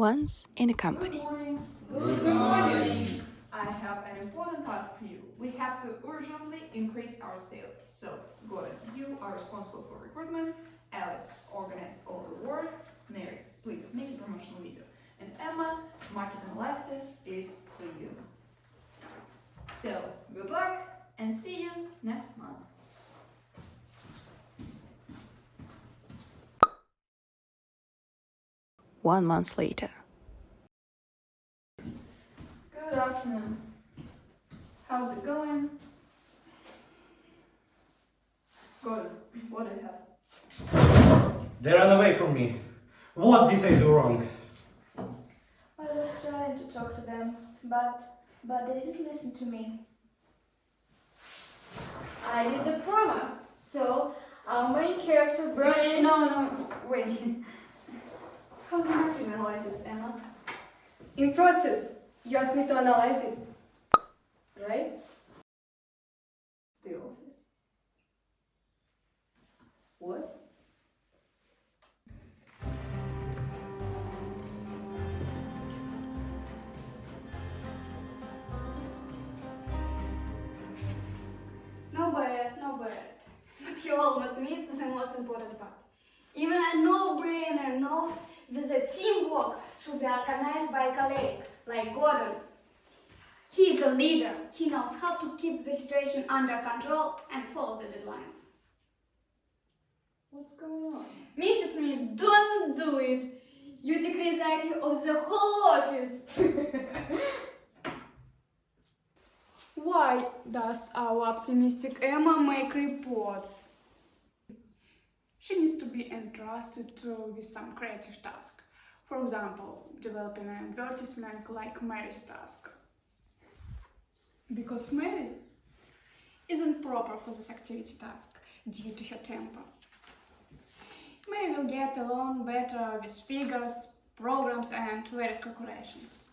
Once in a company. Good morning. Good morning. I have an important task for you. We have to urgently increase our sales. So, Gordon, you are responsible for recruitment. Alice, organize all the work. Mary, please make a promotional video. And Emma, market analysis is for you. So, good luck and see you next month. One month later. Good afternoon. How's it going? Gordon, what do you have? They ran away from me. What did I do wrong? I was trying to talk to them, but they didn't listen to me. I did the promo, so our main character Bernie. No, wait. How's the market analysis, Emma? In process, you asked me to analyze it, right? The office. What? No bad. But you almost missed the most important part. Even a no-brainer knows that the teamwork should be organized by a colleague, like Gordon. He is a leader. He knows how to keep the situation under control and follow the deadlines. What's going on? Mrs. Smith, don't do it. You decrease the IQ of the whole office. Why does our optimistic Emma make reports? She needs to be entrusted with some creative task. For example, developing an advertisement like Mary's task. Because Mary isn't proper for this activity task due to her temper. Mary will get along better with figures, programs and various calculations.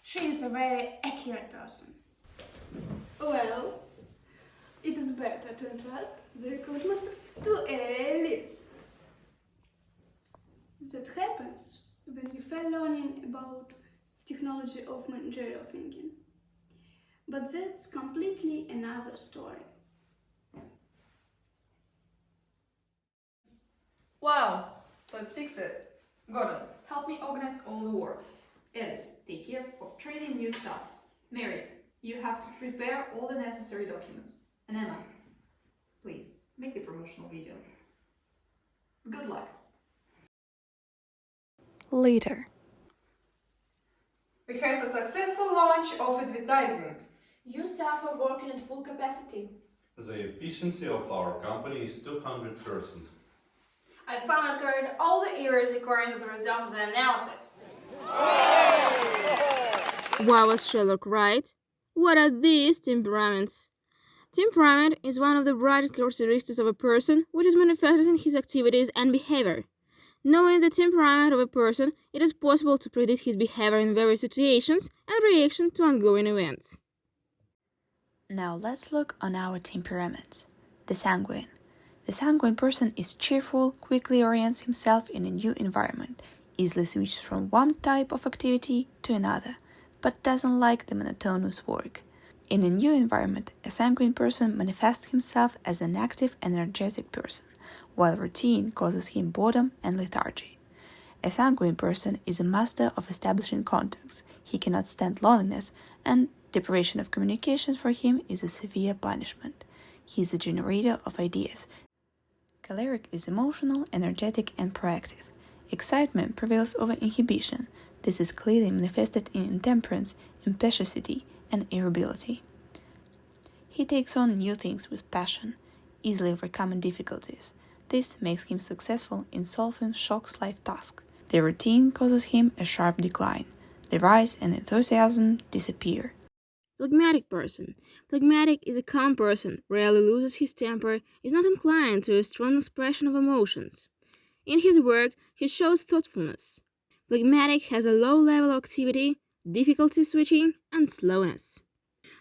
She is a very accurate person. Well, it is better to entrust the recruitment to Alice. That happens when you fail learning about technology of managerial thinking. But that's completely another story. Wow, let's fix it. Gordon, help me organize all the work. Alice, take care of training new staff. Mary, you have to prepare all the necessary documents. And Emma, please, make the promotional video. Good luck. Later. We have a successful launch of advertising. You staff are working at full capacity. The efficiency of our company is 200%. I found and carried all the errors according to the results of the analysis. Why was Sherlock right? What are these temperaments? Temperament is one of the brightest characteristics of a person, which is manifested in his activities and behavior. Knowing the temperament of a person, it is possible to predict his behavior in various situations and reaction to ongoing events. Now let's look on our temperaments. The sanguine. The sanguine person is cheerful, quickly orients himself in a new environment, easily switches from one type of activity to another, but doesn't like the monotonous work. In a new environment, a sanguine person manifests himself as an active and energetic person, while routine causes him boredom and lethargy. A sanguine person is a master of establishing contacts. He cannot stand loneliness, and deprivation of communication for him is a severe punishment. He is a generator of ideas. Choleric is emotional, energetic, and proactive. Excitement prevails over inhibition. This is clearly manifested in intemperance, impetuosity, and irritability. He takes on new things with passion, easily overcoming difficulties. This makes him successful in solving Shock's life tasks. The routine causes him a sharp decline. The rise and enthusiasm disappear. Phlegmatic person. Phlegmatic is a calm person, rarely loses his temper, is not inclined to a strong expression of emotions. In his work, he shows thoughtfulness. Phlegmatic has a low level of activity, difficulty switching, and slowness.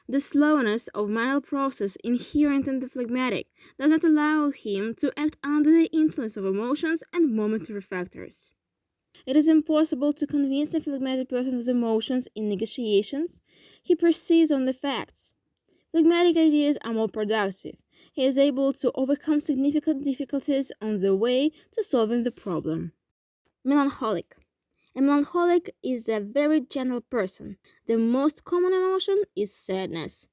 The slowness of mental process inherent in the phlegmatic does not allow him to act under the influence of emotions and momentary factors. It is impossible to convince a phlegmatic person with emotions in negotiations. He perceives only facts. Phlegmatic ideas are more productive. He is able to overcome significant difficulties on the way to solving the problem. Melancholic. A melancholic is a very gentle person. The most common emotion is sadness.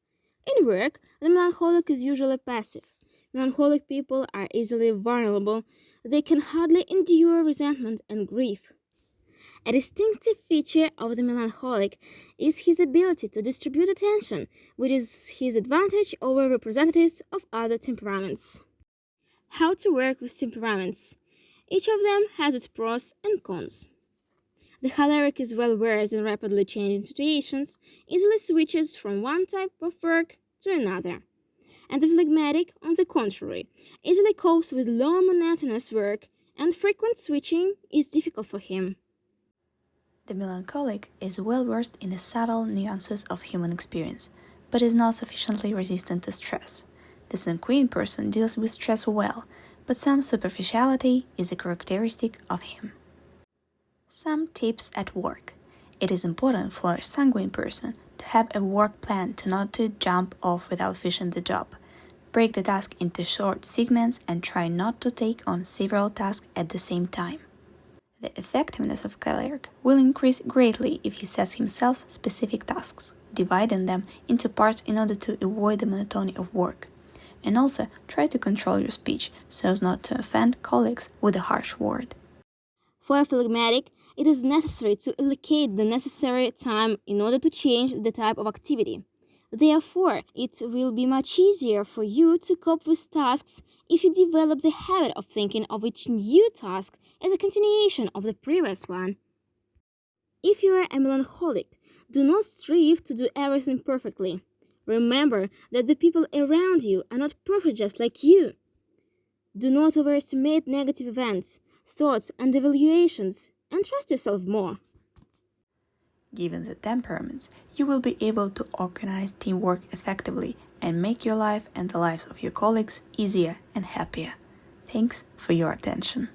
In work, the melancholic is usually passive. Melancholic people are easily vulnerable. They can hardly endure resentment and grief. A distinctive feature of the melancholic is his ability to distribute attention, which is his advantage over representatives of other temperaments. How to work with temperaments. Each of them has its pros and cons. The choleric is well versed in rapidly changing situations, easily switches from one type of work to another. And the phlegmatic, on the contrary, easily copes with long monotonous work, and frequent switching is difficult for him. The melancholic is well versed in the subtle nuances of human experience, but is not sufficiently resistant to stress. The sanguine person deals with stress well, but some superficiality is a characteristic of him. Some tips at work. It is important for a sanguine person to have a work plan to not to jump off without finishing the job. Break the task into short segments and try not to take on several tasks at the same time. The effectiveness of choleric will increase greatly if he sets himself specific tasks, dividing them into parts in order to avoid the monotony of work. And also try to control your speech so as not to offend colleagues with a harsh word. For a phlegmatic, it is necessary to allocate the necessary time in order to change the type of activity. Therefore, it will be much easier for you to cope with tasks if you develop the habit of thinking of each new task as a continuation of the previous one. If you are a melancholic, do not strive to do everything perfectly. Remember that the people around you are not perfect just like you. Do not overestimate negative events, thoughts, and evaluations, and trust yourself more. Given the temperaments, you will be able to organize teamwork effectively and make your life and the lives of your colleagues easier and happier. Thanks for your attention.